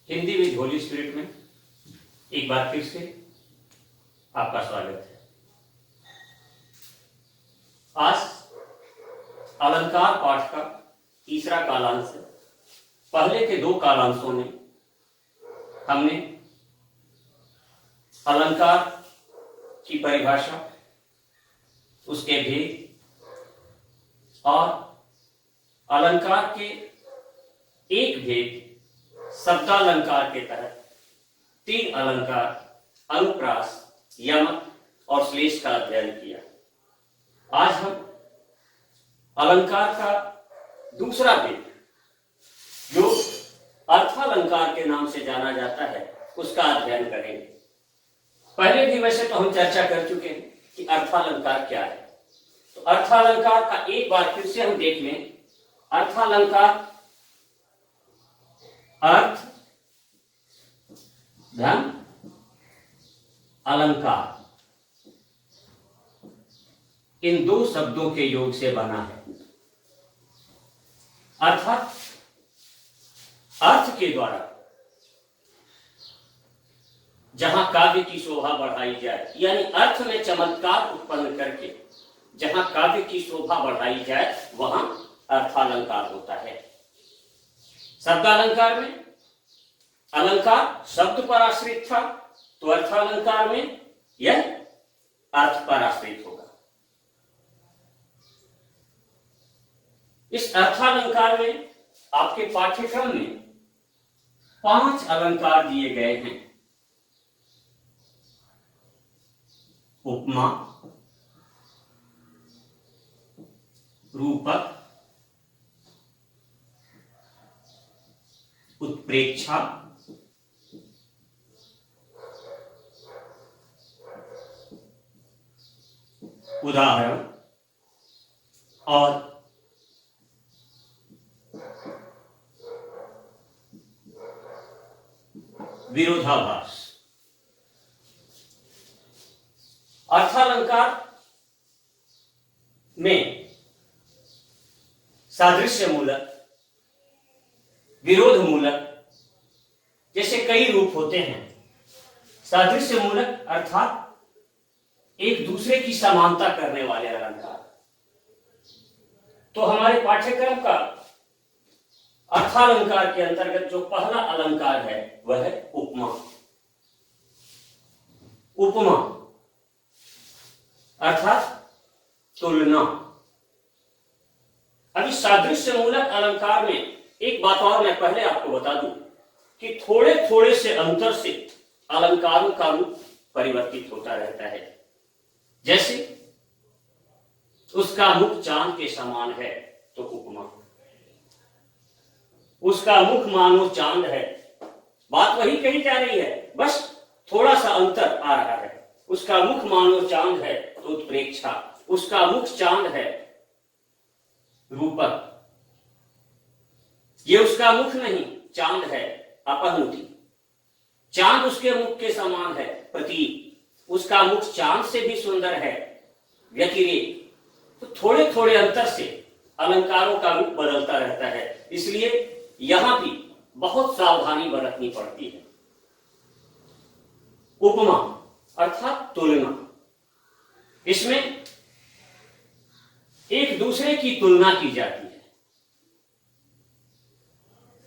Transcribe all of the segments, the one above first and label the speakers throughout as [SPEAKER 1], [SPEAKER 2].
[SPEAKER 1] Hindi with Holi spirit में एक बार फिर से आपका स्वागत है। आज अलंकार पाठ का तीसरा कालांश है। पहले के दो कालांशों में हमने अलंकार की परिभाषा, उसके भेद और अलंकार के एक भेद शब्दालंकार के तहत तीन अलंकार अनुप्रास, यमक और श्लेष का अध्ययन किया। आज हम अलंकार का दूसरा भेद, जो अर्थालंकार के नाम से जाना जाता है, उसका अध्ययन करेंगे। पहले भी वैसे तो हम चर्चा कर चुके हैं कि अर्थालंकार क्या है। तो अर्थालंकार का एक बार फिर से हम देख लें। अर्थालंकार अर्थ धन अलंकार, इन दो शब्दों के योग से बना है। अर्थात अर्थ के द्वारा जहां काव्य की शोभा बढ़ाई जाए, यानी अर्थ में चमत्कार उत्पन्न करके जहां काव्य की शोभा बढ़ाई जाए, वहां अर्थालंकार होता है। शब्दालंकार में अलंकार शब्द पर आश्रित था, तो अर्थालंकार में यह अर्थ पर आश्रित होगा। इस अर्थालंकार में आपके पाठ्यक्रम में 5 अलंकार दिए गए हैं। उपमा, रूपक, उत्प्रेक्षा, उदाहरण और विरोधाभास। अर्थालंकार में सादृश्य मूलक, विरोध मूलक जैसे कई रूप होते हैं। सादृश्य मूलक अर्थात एक दूसरे की समानता करने वाले अलंकार। तो हमारे पाठ्यक्रम का अर्थालंकार के अंतर्गत जो पहला अलंकार है वह है उपमा। उपमा अर्थात तुलना। अभी सादृश्य मूलक अलंकार में एक बात और मैं पहले आपको बता दूं कि थोड़े थोड़े से अंतर से अलंकारों का रूप परिवर्तित होता रहता है। जैसे उसका मुख चांद के समान है तो उपमा, उसका मुख मानो चांद है, बात वही कही जा रही है, बस थोड़ा सा अंतर आ रहा है। उसका मुख मानो चांद है तो उत्प्रेक्षा, उसका मुख चांद है रूपक, ये उसका मुख नहीं चांद है अपहनुति, चांद उसके मुख के समान है प्रतीक, उसका मुख चांद से भी सुंदर है व्यतिरेक। तो थोड़े थोड़े अंतर से अलंकारों का रूप बदलता रहता है, इसलिए यहां भी बहुत सावधानी बरतनी पड़ती है। उपमा अर्थात तुलना, इसमें एक दूसरे की तुलना की जाती है।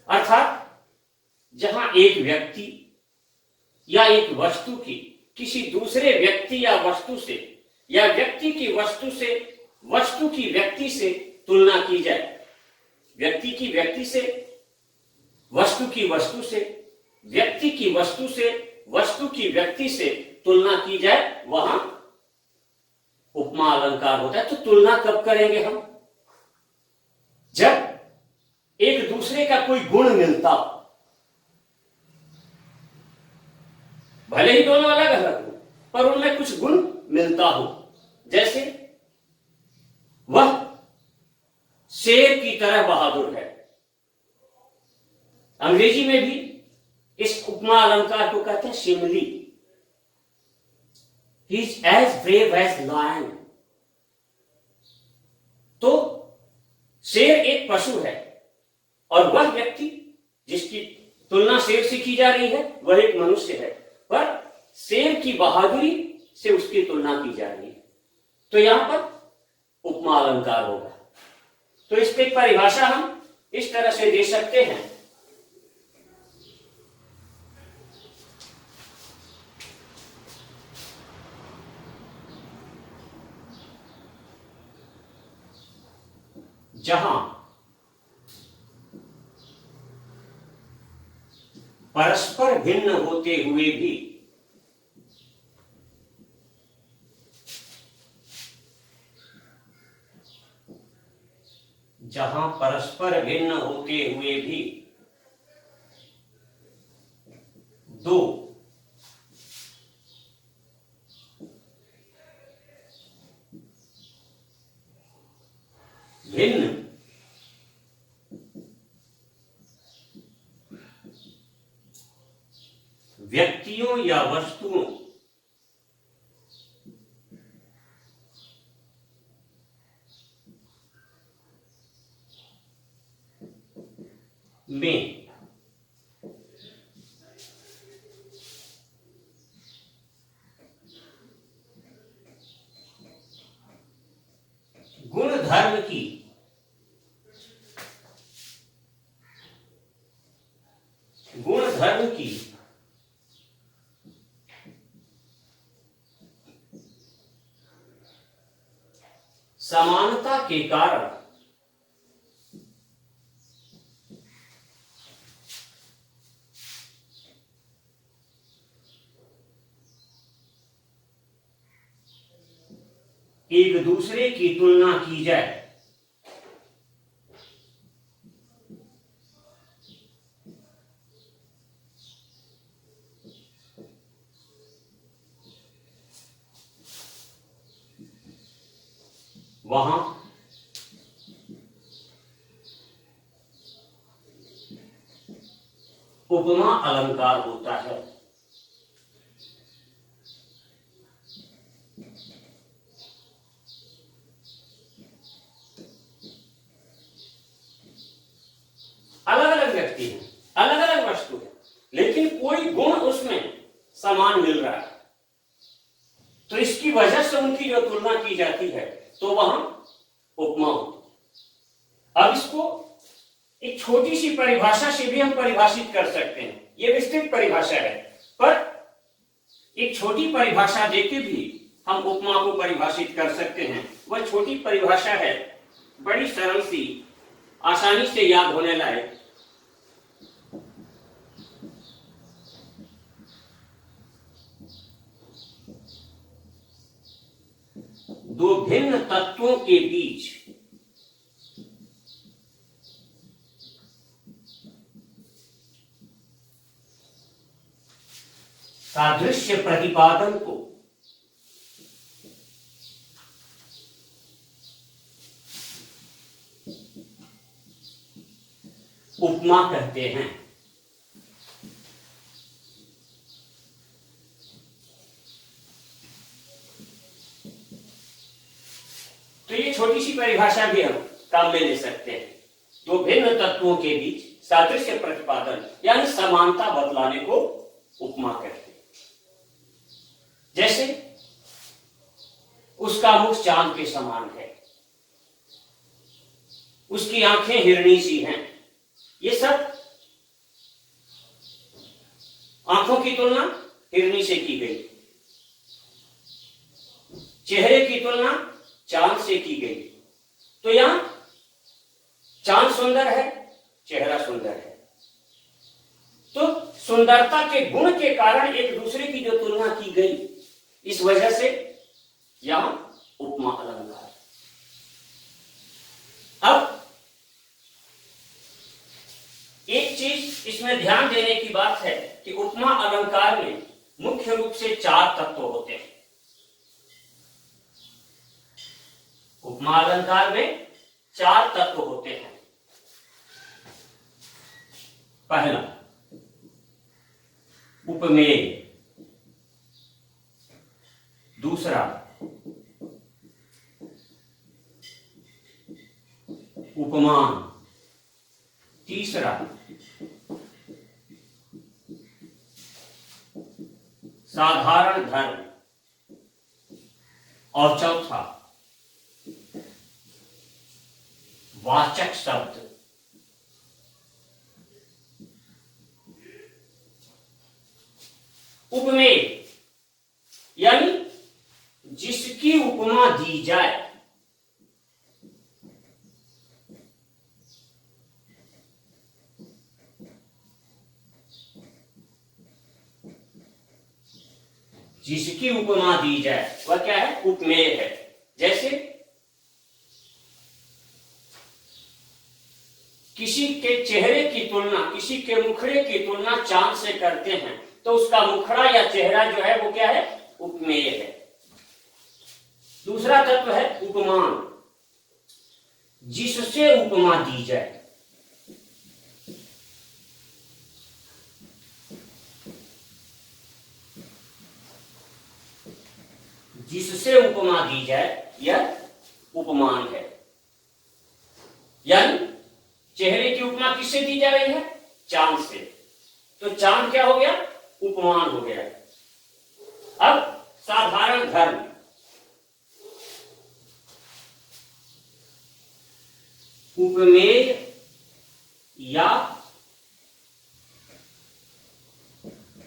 [SPEAKER 1] अर्थात जहां एक व्यक्ति या एक वस्तु की किसी दूसरे व्यक्ति या वस्तु से, या व्यक्ति की वस्तु से, वस्तु की व्यक्ति से तुलना की जाए, व्यक्ति की व्यक्ति से, वस्तु की वस्तु से, व्यक्ति की वस्तु से, वस्तु की व्यक्ति से तुलना की जाए, वहां उपमा अलंकार होता है। तो तुलना कब करेंगे हम? जब एक दूसरे का कोई गुण मिलता हो, भले ही दोनों अलग अलग हो पर उनमें कुछ गुण मिलता हो। जैसे वह शेर की तरह बहादुर है। अंग्रेजी में भी इस उपमा अलंकार को कहते हैं शिमली। He is as brave as lion। तो शेर एक पशु है और वह व्यक्ति जिसकी तुलना शेर से की जा रही है, वह एक मनुष्य है, पर शेर की बहादुरी से उसकी तुलना की जा रही है, तो यहां पर उपमा अलंकार होगा। तो इसकी परिभाषा हम इस तरह से दे सकते हैं, जहां परस्पर भिन्न होते हुए भी दो भिन्न व्यक्तियों या वस्तुओं में गुणधर्म की समानता के कारण एक दूसरे की तुलना की जाए, वहां उपमा अलंकार होता है। अलग अलग व्यक्ति हैं, अलग अलग वस्तु है, लेकिन कोई गुण उसमें समान मिल रहा है, तो इसकी वजह से उनकी जो तुलना की जाती है तो वहां उपमा होती। अब इसको एक छोटी सी परिभाषा से भी हम परिभाषित कर सकते हैं, ये विस्तृत परिभाषा है, पर एक छोटी परिभाषा देके भी हम उपमा को परिभाषित कर सकते हैं। वह छोटी परिभाषा है, बड़ी सरल सी, आसानी से याद होने लायक। दो भिन्न तत्वों के बीच सादृश्य प्रतिपादन को उपमा कहते हैं। तो ये छोटी सी परिभाषा भी हम काम में ले सकते हैं। दो भिन्न तत्वों के बीच सादृश्य प्रतिपादन यानी समानता बतलाने को उपमा कहते हैं। जैसे उसका मुख चांद के समान है, उसकी आंखें हिरणी सी हैं, ये सब आंखों की तुलना हिरणी से की गई, चेहरे की तुलना चांद से की गई। तो यहां चांद सुंदर है, चेहरा सुंदर है, तो सुंदरता के गुण के कारण एक दूसरे की जो तुलना की गई, इस वजह से यहां उपमा अलंकार। अब एक चीज इसमें ध्यान देने की बात है कि उपमा अलंकार में मुख्य रूप से 4 तत्व होते हैं। उपमा अलंकार में 4 तत्व होते हैं। पहला उपमेय, दूसरा उपमान, तीसरा साधारण धर्म, और चौथा वाचक शब्द। उपमेय यानी जिसकी उपमा दी जाए। जिसकी उपमा दी जाए वह क्या है? उपमेय है। जैसे किसी के चेहरे की तुलना, किसी के मुखड़े की तुलना चांद से करते हैं तो उसका मुखड़ा या चेहरा जो है वो क्या है? उपमेय है। दूसरा तत्व है उपमान, जिससे उपमा दी जाए। जिससे उपमा दी जाए यह उपमान है। यानी चेहरे की उपमा किससे दी जा रही है? चांद से। तो चांद क्या हो गया? उपमान हो गया। अब साधारण धर्म, उपमेय या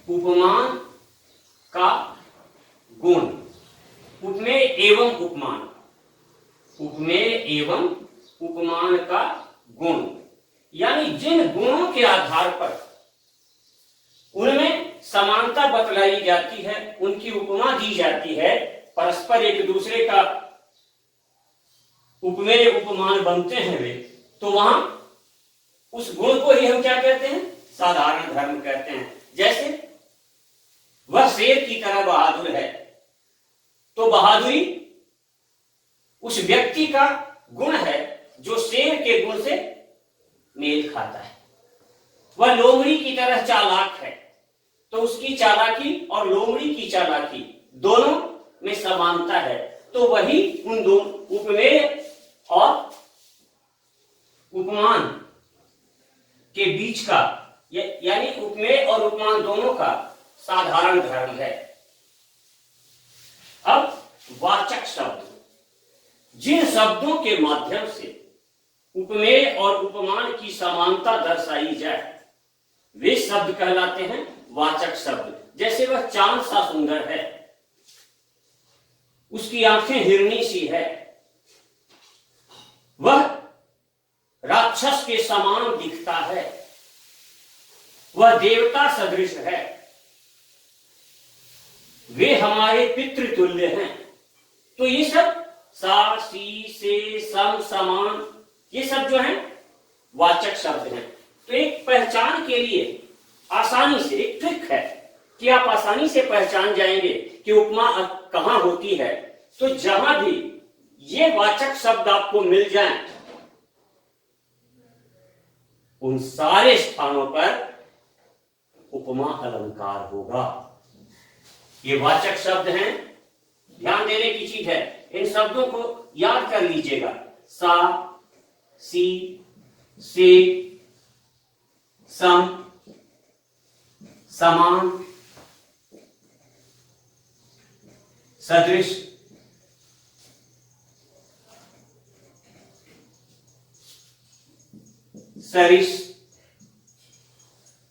[SPEAKER 1] उपमान का गुण। उपमेय एवं उपमान, उपमेय एवं उपमान का गुण, यानी जिन गुणों के आधार पर उनमें समानता बतलाई जाती है, उनकी उपमा दी जाती है, परस्पर एक दूसरे का उपमेय उपमान बनते हैं वे, तो वहां उस गुण को ही हम क्या कहते हैं? साधारण धर्म कहते हैं। जैसे वह शेर की तरह बहादुर है, तो बहादुरी उस व्यक्ति का गुण है जो शेर के गुण से मेल खाता है। वह लोमड़ी की तरह चालाक है, तो उसकी चालाकी और लोमड़ी की चालाकी दोनों में समानता है। तो वही उन दो उपमेय और उपमान के बीच का, यानी उपमेय और उपमान दोनों का साधारण धर्म है। अब वाचक शब्द, जिन शब्दों के माध्यम से उपमेय और उपमान की समानता दर्शाई जाए वे शब्द कहलाते हैं वाचक शब्द। जैसे वह चांद सा सुंदर है, उसकी आंखें हिरनी सी है, वह राक्षस के समान दिखता है, वह देवता सदृश है, वे हमारे पितृतुल्य हैं। तो ये सब सा, सी, से, सम, समान, ये सब जो है वाचक शब्द हैं। तो एक पहचान के लिए आसानी से एक ट्रिक है कि आप आसानी से पहचान जाएंगे कि उपमा कहां होती है। तो जहां भी ये वाचक शब्द आपको मिल जाएं, उन सारे स्थानों पर उपमा अलंकार होगा। ये वाचक शब्द हैं, ध्यान देने की चीज है। इन शब्दों को याद कर लीजिएगा। सा, सी, से, सम, समान, सदृश, सरिस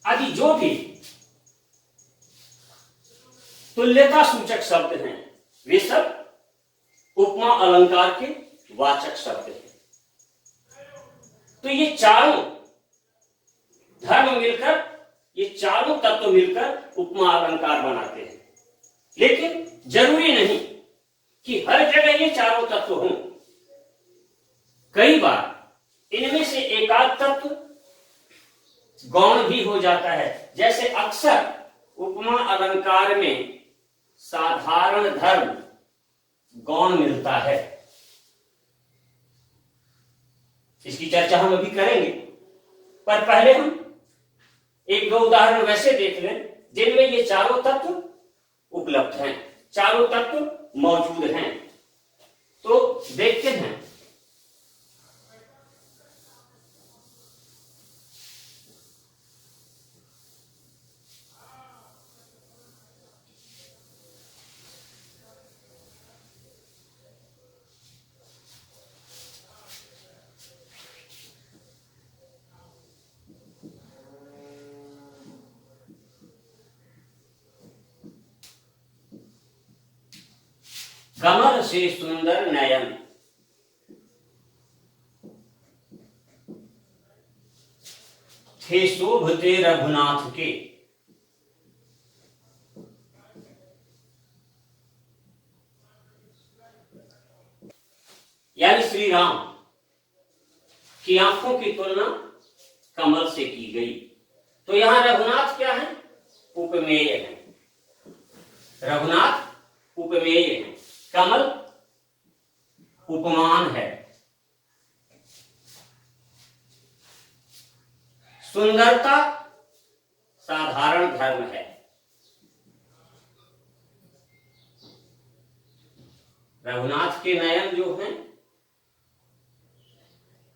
[SPEAKER 1] आदि जो भी तुल्यता सूचक शब्द हैं वे सब उपमा अलंकार के वाचक शब्द हैं। तो ये चारों धर्म मिलकर, ये चारों तत्व मिलकर उपमा अलंकार बनाते हैं। लेकिन जरूरी नहीं कि हर जगह ये चारों तत्व हों। कई बार इनमें से एकाध तत्व गौण भी हो जाता है। जैसे अक्सर उपमा अलंकार में साधारण धर्म गौण मिलता है। इसकी चर्चा हम अभी करेंगे, पर पहले हम एक दो उदाहरण वैसे देख लें जिनमें ये चारों तत्व उपलब्ध हैं, चारों तत्व मौजूद हैं। तो देखते हैं। से सुंदर नयन, थे शोभते रघुनाथ के। यानी श्री राम की आंखों की तुलना कमल से की गई। तो यहां रघुनाथ क्या है? उपमेय है। रघुनाथ उपमेय है, कमल उपमान है। सुंदरता साधारण धर्म है। रघुनाथ के नयन जो हैं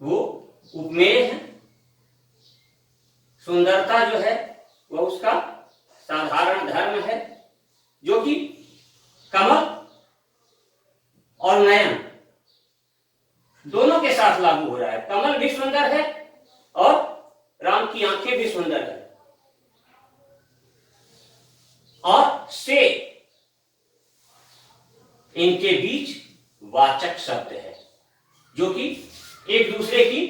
[SPEAKER 1] वो उपमेय है, सुंदरता जो है वह उसका साधारण धर्म है, जो कि कमल और नयन दोनों के साथ लागू हो रहा है। कमल भी सुंदर है और राम की आंखें भी सुंदर है। और से इनके बीच वाचक शब्द है जो कि एक दूसरे की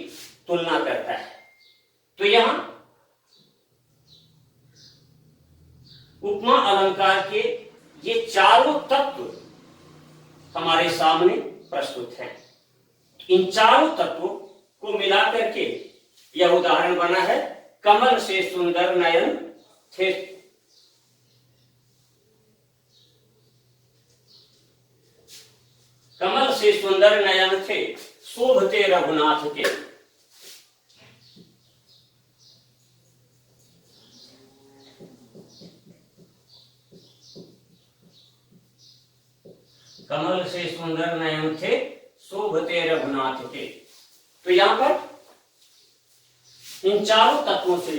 [SPEAKER 1] तुलना करता है। तो यहां उपमा अलंकार के ये चारों तत्व हमारे सामने प्रस्तुत हैं। इन चारों तत्वों को मिलाकर के यह उदाहरण बना है। कमल से सुंदर नयन थे, कमल से सुंदर नयन थे, शोभते रघुनाथ के। कमल से सुंदर नयन थे, शोभते रघुनाथ के। तो यहां पर इन चारों तत्वों से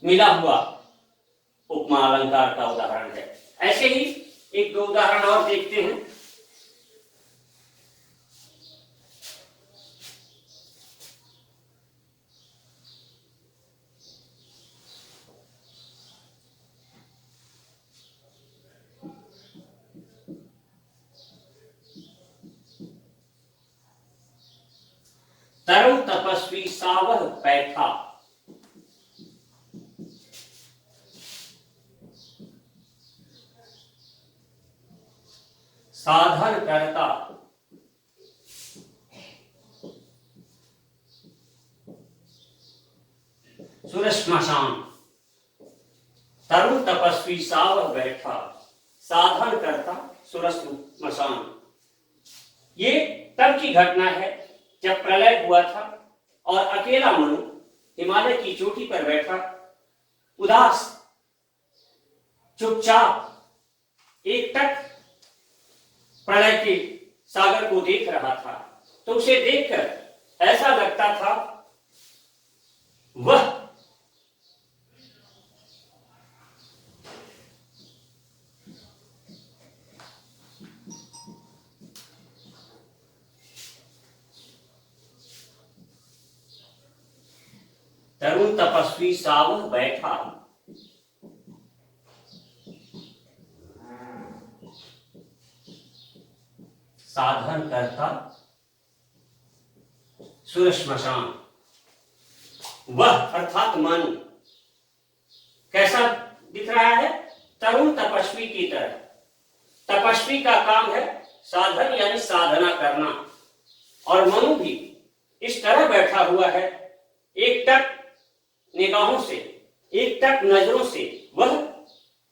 [SPEAKER 1] मिला हुआ उपमा अलंकार का उदाहरण है। ऐसे ही एक दो उदाहरण और देखते हैं। तरुण तपस्वी सावह बैठा, साधन करता, सुरश्मशान। तरुण तपस्वी सावह बैठा, साधन करता सुरश्मशान। ये तब की घटना है जब प्रलय हुआ था और अकेला मनु हिमालय की चोटी पर बैठा, उदास, चुपचाप एकटक प्रलय के सागर को देख रहा था। तो उसे देखकर ऐसा लगता था वह तरुण तपस्वी सावह बैठा, साधन करता सुरश्मशान। वह अर्थात मन कैसा दिख रहा है? तरुण तपस्वी की तरह। तपस्वी का काम है साधन यानी साधना करना, और मनु भी इस तरह बैठा हुआ है, एकटक निगाहों से, एकटक नजरों से वह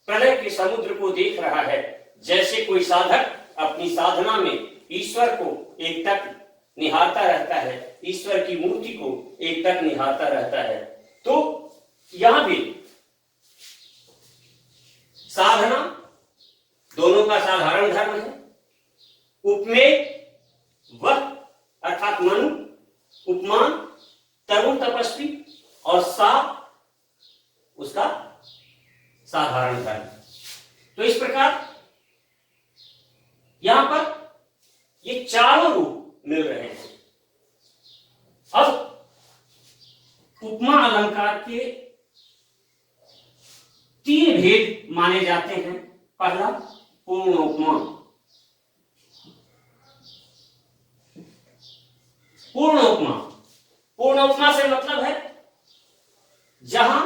[SPEAKER 1] प्रलय के समुद्र को देख रहा है। जैसे कोई साधक अपनी साधना में ईश्वर को एकटक निहारता रहता है, ईश्वर की मूर्ति को एकटक निहारता रहता है। तो यहां भी साधना दोनों का साधारण धर्म है। उपमेय वह अर्थात मनु, उपमान तरुण तपस्वी, और सा उसका साधारण धर्म। तो इस प्रकार यहां पर ये चारों रूप मिल रहे हैं। अब उपमा अलंकार के तीन भेद माने जाते हैं। पहला पूर्ण उपमा। पूर्ण उपमा, पूर्ण उपमा से मतलब है जहां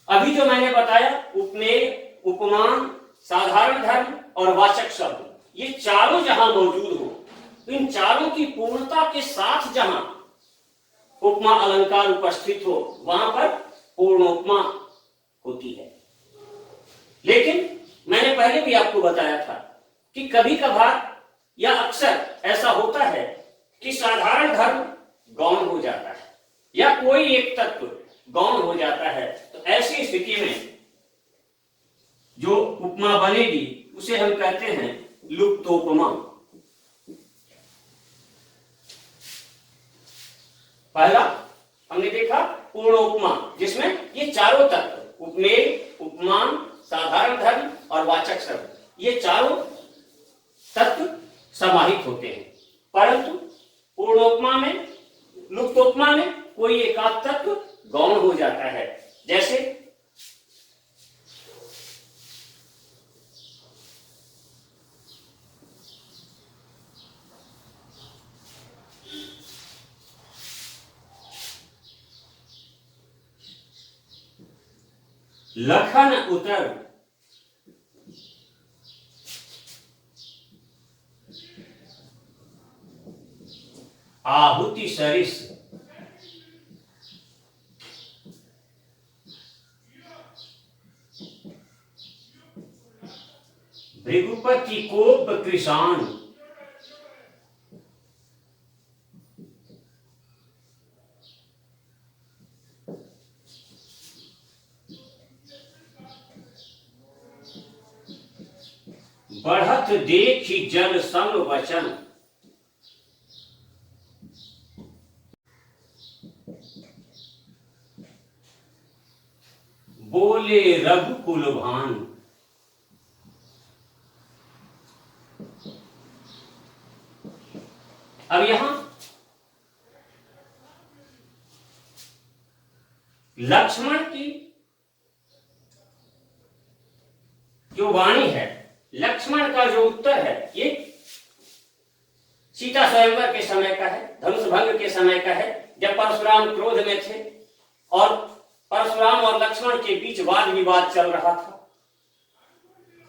[SPEAKER 1] अभी जो मैंने बताया उपमेय, उपमान, साधारण धर्म और वाचक शब्द, ये चारों जहां मौजूद हो, तो इन चारों की पूर्णता के साथ जहां उपमा अलंकार उपस्थित हो, वहां पर पूर्ण उपमा होती है। लेकिन मैंने पहले भी आपको बताया था कि कभी कभार या अक्सर ऐसा होता है कि साधारण धर्म गौण हो जाता है या कोई एक तत्व गौण हो जाता है, तो ऐसी स्थिति में जो उपमा बनेगी उसे हम कहते हैं लुप्तोपमा। पहला हमने देखा पूर्ण उपमा, जिसमें ये चारों तत्व उपमेय, उपमान, साधारण धर्म और वाचक शब्द, ये चारों तत्व समाहित होते हैं। परंतु पूर्णोपमा में, लुप्तोपमा में कोई एकाध तत्व गौण हो जाता है। जैसे लखन उतर आहुति सरिस, भृगुपति कोप कृषाण, बढ़त देखी जल संग वचन, बोले रघुकुल भान। अब यहां लक्ष्मण की जो वाणी है, लक्ष्मण का जो उत्तर है, ये सीता स्वयंवर के समय का है, धनुष भंग के समय का है, जब परशुराम क्रोध में थे और परशुराम और लक्ष्मण के बीच वाद विवाद चल रहा था।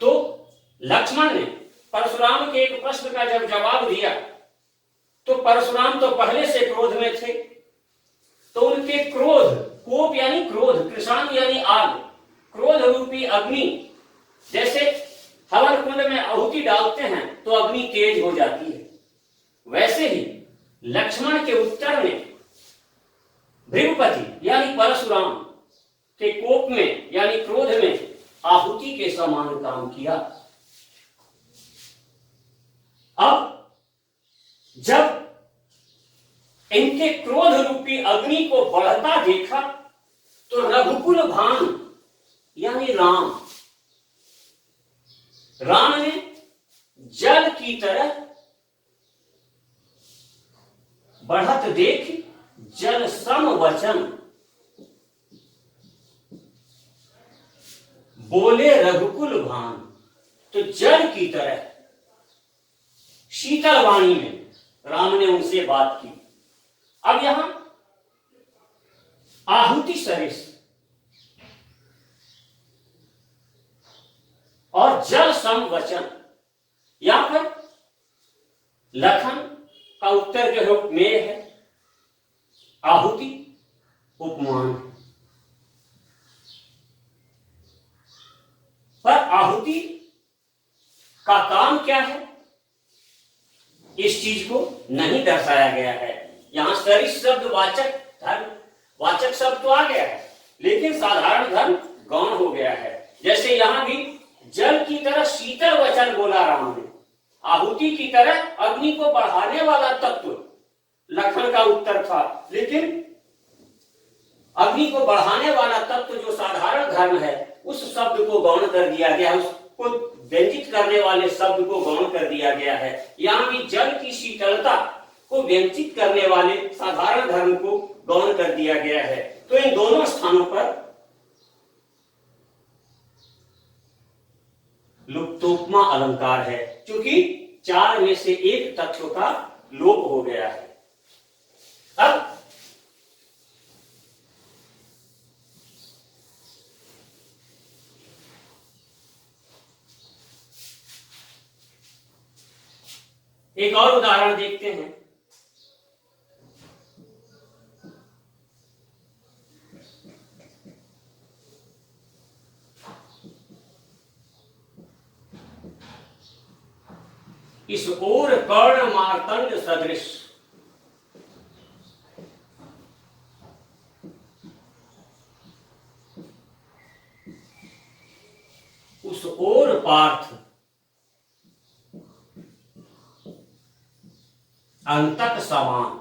[SPEAKER 1] तो लक्ष्मण ने परशुराम के एक प्रश्न का जब जवाब दिया, तो परशुराम तो पहले से क्रोध में थे, तो उनके क्रोध, कोप यानी क्रोध, कृषाण यानी आग, क्रोध रूपी अग्नि, जैसे हवन कुंड में आहुति डालते हैं तो अग्नि तेज हो जाती है, वैसे ही लक्ष्मण के उत्तर में भृगुपति यानी परशुराम के कोप में यानी क्रोध में आहुति के समान काम किया। अब जब इनके क्रोध रूपी अग्नि को बढ़ता देखा, तो रघुकुल भान यानी राम, राम ने जल की तरह बढ़त देख जल सम वचन, बोले रघुकुल भान, तो जल की तरह शीतल वाणी में राम ने उनसे बात की। अब यहां आहुति सरिस और जल सम वचन, यहां पर लखन का उत्तर जो है मेय है, आहुति उपमान। पर आहुति का काम क्या है, इस चीज को नहीं दर्शाया गया है। यहां सरिस शब्द वाचक धर्म, वाचक शब्द तो आ गया है, लेकिन साधारण धर्म गौण हो गया है। जैसे यहां भी जल की तरह शीतल वचन बोला राम ने, आहुति की तरह अग्नि को बढ़ाने वाला तत्व लखन का उत्तर था, लेकिन अग्नि को बढ़ाने वाला तत्व जो साधारण धर्म है, उस शब्द को गौण कर दिया गया, उसको व्यंजित करने वाले शब्द को गौण कर दिया गया है। यहां भी जल की शीतलता को व्यंजित करने वाले साधारण धर्म को गौण कर दिया गया है। तो इन दोनों स्थानों पर लुप्तोपमा अलंकार है, क्योंकि चार में से एक तत्व का लोप हो गया है। अब एक और उदाहरण देखते हैं। इस ओर कर्ण मार्तंड सदृश, उस ओर पार्थ अंतक समान।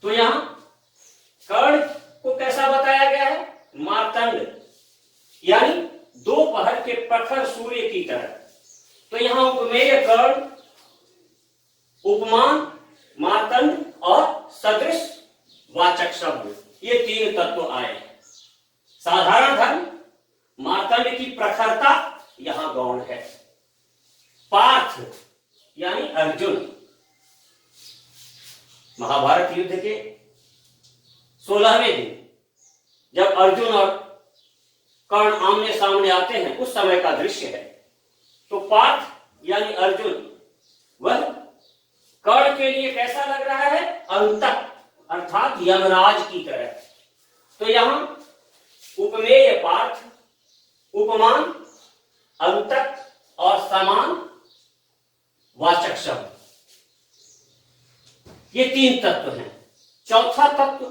[SPEAKER 1] तो यहां कर्ण को कैसा बताया गया है? मार्तंड, यानी दोपहर के प्रखर सूर्य की तरह। तो यहां उपमेय कर्ण, उपमान, मार्तंड और सदृश वाचक शब्द, ये तीन तत्व आए। साधारण धर्म, मार्तंड की प्रखरता यहां गौण है। पार्थ यानी अर्जुन, महाभारत युद्ध के 16वें दिन जब अर्जुन और कर्ण आमने सामने आते हैं, उस समय का दृश्य है। तो पार्थ यानी अर्जुन, वह कर्ण के लिए कैसा लग रहा है? अंतक, अर्थात यमराज की तरह। तो यहां उपमेय पार्थ, उपमान, अंतक और समान वाचक शब्द, ये तीन तत्व हैं। चौथा तत्व,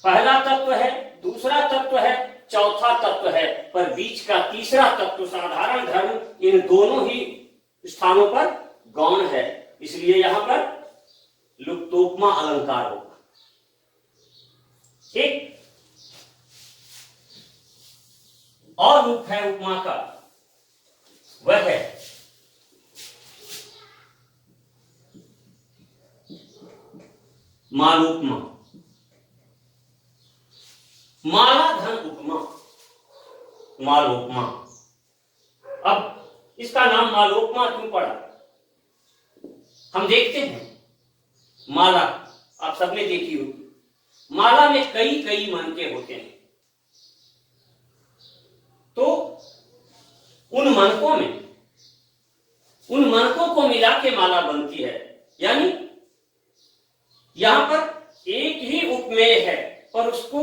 [SPEAKER 1] पहला तत्व है, दूसरा तत्व है, चौथा तत्व है, पर बीच का तीसरा तत्व साधारण धर्म इन दोनों ही स्थानों पर गौण है, इसलिए यहां पर लुप्तोपमा अलंकार होगा। ठीक। और रूप है उपमा का, वह है मालोपमा, माला धन उपमा, मालोपमा। अब इसका नाम मालोपमा क्यों पड़ा? हम देखते हैं माला, आप सबने देखी होगी, माला में कई कई मनके होते हैं। तो उन मनकों को मिला के माला बनती है। यानी यहां पर एक ही उपमेय है, पर उसको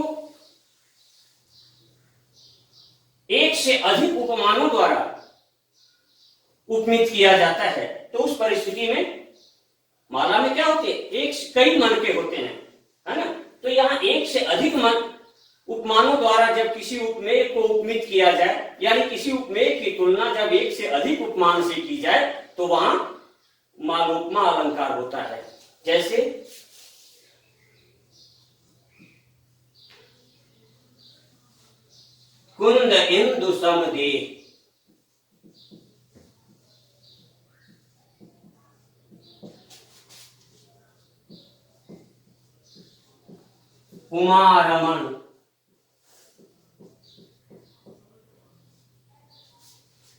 [SPEAKER 1] एक से अधिक उपमानों द्वारा उपमित किया जाता है। तो उस परिस्थिति में माला में क्या होते हैं? कई मनके होते हैं, है ना। तो यहां एक से अधिक उपमानों द्वारा जब किसी उपमेय को उपमित किया जाए, यानी किसी उपमेय की तुलना जब एक से अधिक उपमान से की जाए, तो वहां मालोपमा अलंकार होता है। जैसे कुंद इंदु समदेह, उमा रमन,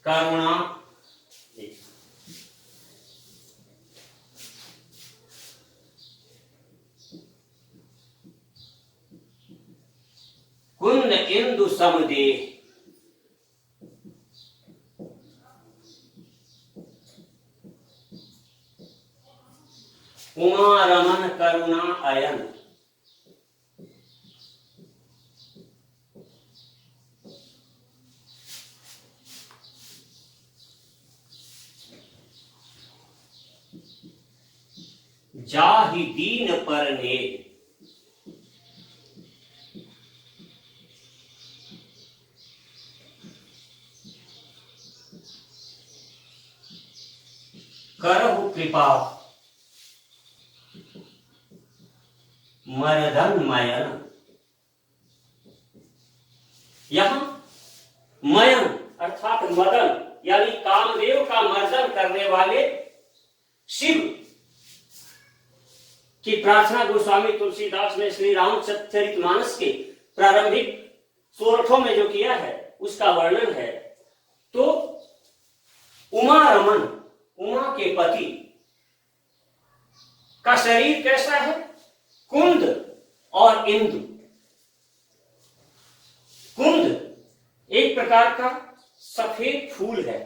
[SPEAKER 1] करुणा, कुंद इंदु समदेह, उमा रमन करुणा अयन। जाहि दीन पर नेह, करहु कृपा मर्दन मयन। यहां मयन अर्थात मदन, यानी कामदेव का मर्दन करने वाले शिव की प्रार्थना गोस्वामी तुलसीदास ने श्री रामचरितमानस के प्रारंभिक सोरठों में जो किया है उसका वर्णन है। तो उमा रमन, उमा के पति का शरीर कैसा है? कुंद और इंदु। कुंद एक प्रकार का सफेद फूल है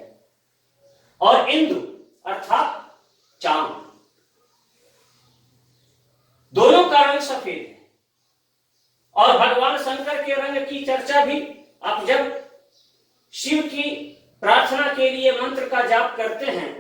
[SPEAKER 1] और इंदु अर्थात चांद, दोनों का रंग सफेद है। और भगवान शंकर के रंग की चर्चा भी आप जब शिव की प्रार्थना के लिए मंत्र का जाप करते हैं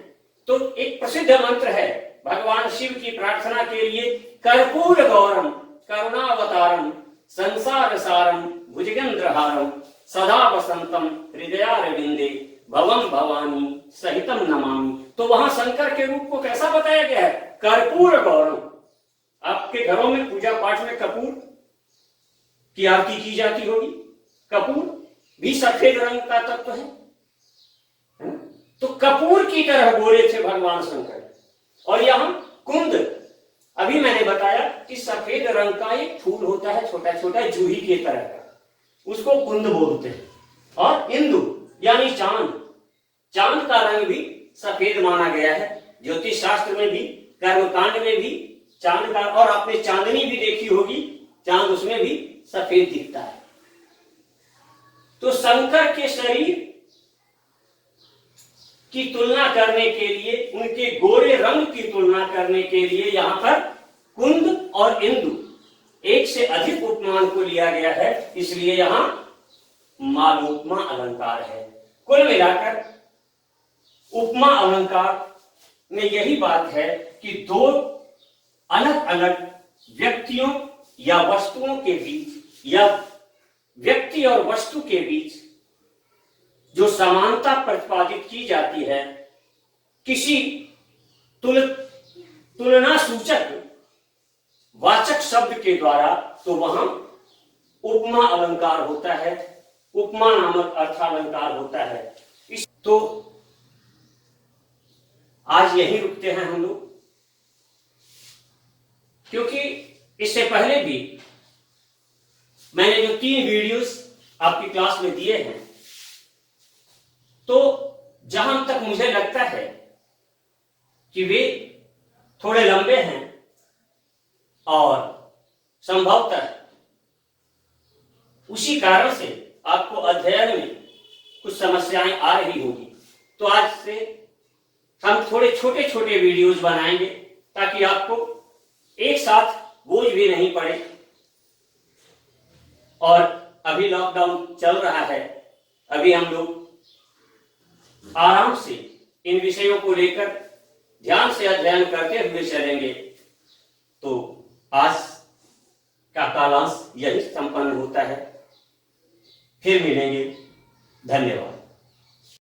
[SPEAKER 1] तो एक प्रसिद्ध मंत्र है भगवान शिव की प्रार्थना के लिए, कर्पूर गौरम करुणावतारम संसार सारम भुजगेंद्रहारम सदा वसंतम हृदयारविंदे भवम भवानी सहितम नमामि। तो वहां शंकर के रूप को कैसा बताया गया है? कर्पूर गौरम। आपके घरों में पूजा पाठ में कपूर की आरती की जाती होगी, कपूर भी सफेद रंग का तत्व है। तो कपूर की तरह गोरे थे भगवान शंकर। और यहां कुंद, अभी मैंने बताया कि सफेद रंग का एक फूल होता है छोटा छोटा जूही के तरह का, उसको कुंद बोलते हैं। और इंदु यानी चांद, चांद का रंग भी सफेद माना गया है। ज्योतिष शास्त्र में भी, कर्मकांड में भी चांद का, और आपने चांदनी भी देखी होगी, चांद उसमें भी सफेद दिखता है। तो शंकर के शरीर की तुलना करने के लिए, उनके गोरे रंग की तुलना करने के लिए यहां पर कुंद और इंदु एक से अधिक उपमान को लिया गया है, इसलिए यहां मालोपमा अलंकार है। कुल मिलाकर उपमा अलंकार में यही बात है कि दो अलग अलग व्यक्तियों या वस्तुओं के बीच या व्यक्ति और वस्तु के बीच जो समानता प्रतिपादित की जाती है किसी तुलना सूचक वाचक शब्द के द्वारा, तो वहां उपमा अलंकार होता है, उपमा नामक अर्थालंकार होता है। तो आज यही रुकते हैं हम लोग, क्योंकि इससे पहले भी मैंने जो 3 वीडियोस आपकी क्लास में दिए हैं, तो जहां तक मुझे लगता है कि वे थोड़े लंबे हैं और संभवतः उसी कारण से आपको अध्ययन में कुछ समस्याएं आ रही होगी। तो आज से हम थोड़े छोटे छोटे वीडियोस बनाएंगे ताकि आपको एक साथ बोझ भी नहीं पड़े। और अभी लॉकडाउन चल रहा है, अभी हम लोग आराम से इन विषयों को लेकर ध्यान से अध्ययन करते हुए चलेंगे। तो आज का कालांश यही संपन्न होता है। फिर मिलेंगे। धन्यवाद।